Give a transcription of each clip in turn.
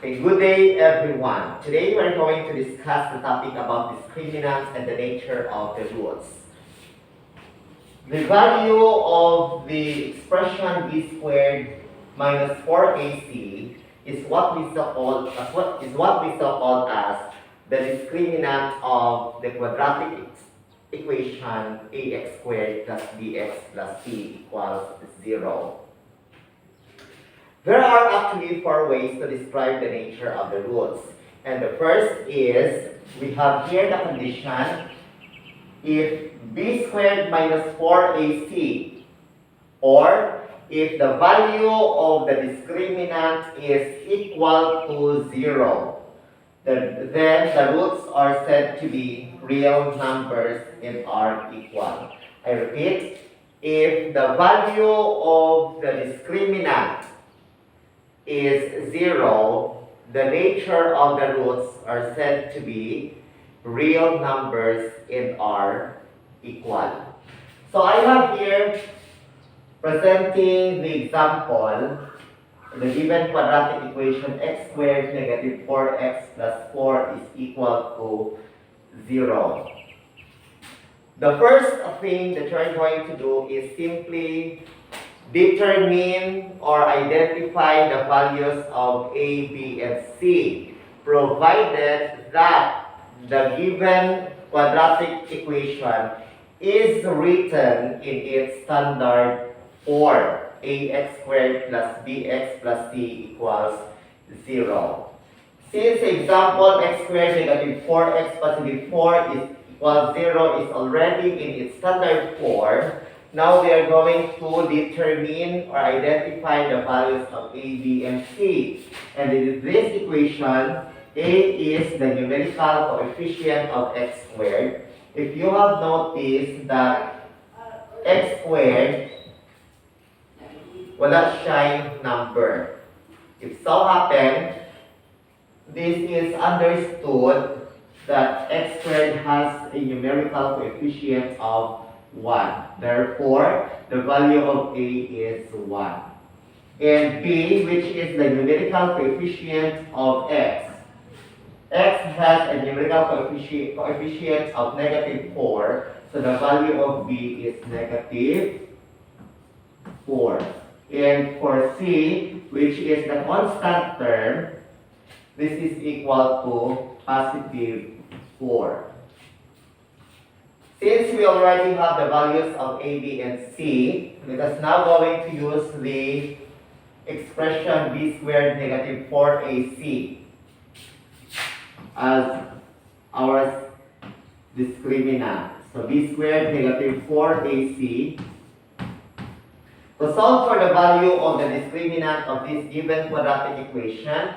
Okay, good day everyone. Today we're going to discuss the topic about discriminants and the nature of the roots. The value of the expression b squared minus 4ac is what we so called as the discriminant of the quadratic equation ax squared plus bx plus c equals 0. There are actually four ways to describe the nature of the roots. And the first is, we have here the condition, if b squared minus 4ac, or if the value of the discriminant is equal to 0, then the roots are said to be real numbers and are equal. I repeat, if the value of the discriminant is 0, the nature of the roots are said to be real numbers and are equal. So I have here presenting the example, the given quadratic equation x squared negative 4x plus 4 is equal to 0. The first thing that you're going to do is simply determine or identify the values of A, B, and C, provided that the given quadratic equation is written in its standard form, ax squared plus bx plus c equals 0. Since example x squared negative 4x positive 4 is equals 0 is already in its standard form, now we are going to determine or identify the values of A, B, and C. And in this equation, A is the numerical coefficient of x squared. If you have noticed that x squared, wala siyang number. If so happen, this is understood that x squared has a numerical coefficient of 1. Therefore, the value of A is 1. And B, which is the numerical coefficient of x. X has a numerical coefficient of negative 4, so the value of B is negative 4. And for C, which is the constant term, this is equal to positive 4. Since we already have the values of A, B, and C, let us now going to use the expression b squared negative 4ac as our discriminant. So b squared negative 4ac. To solve for the value of the discriminant of this given quadratic equation,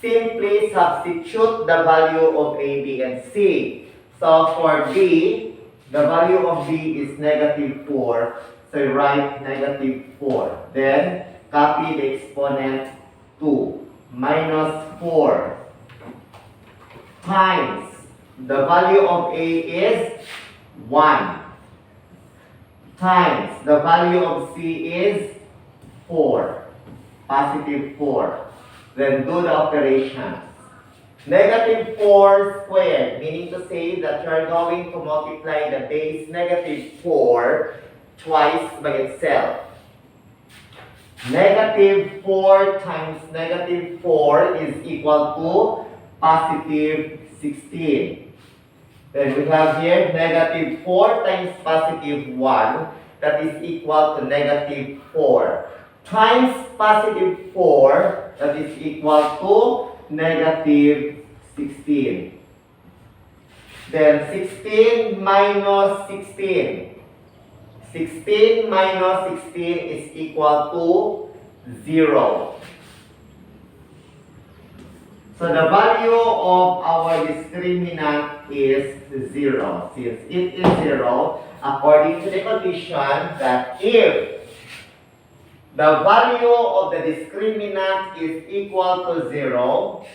simply substitute the value of A, B, and C. So for B, the value of B is negative 4, so you write negative 4. Then, copy the exponent 2, minus 4, times the value of A is 1, times the value of C is 4, positive 4. Then do the operations. Negative 4 squared, meaning to say that you are going to multiply the base negative 4 twice by itself. Negative 4 times negative 4 is equal to positive 16. Then we have here negative 4 times positive 1, that is equal to negative 4. Times positive 4, that is equal to negative 16. Then 16 minus 16. 16 minus 16 is equal to 0. So the value of our discriminant is 0. Since it is 0, according to the condition that if the value of the discriminant is equal to 0,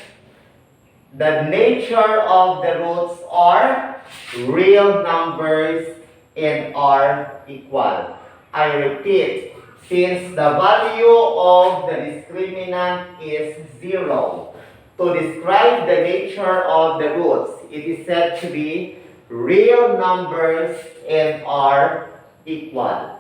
the nature of the roots are real numbers and are equal. I repeat, since the value of the discriminant is 0, to describe the nature of the roots. It is said to be real numbers and are equal.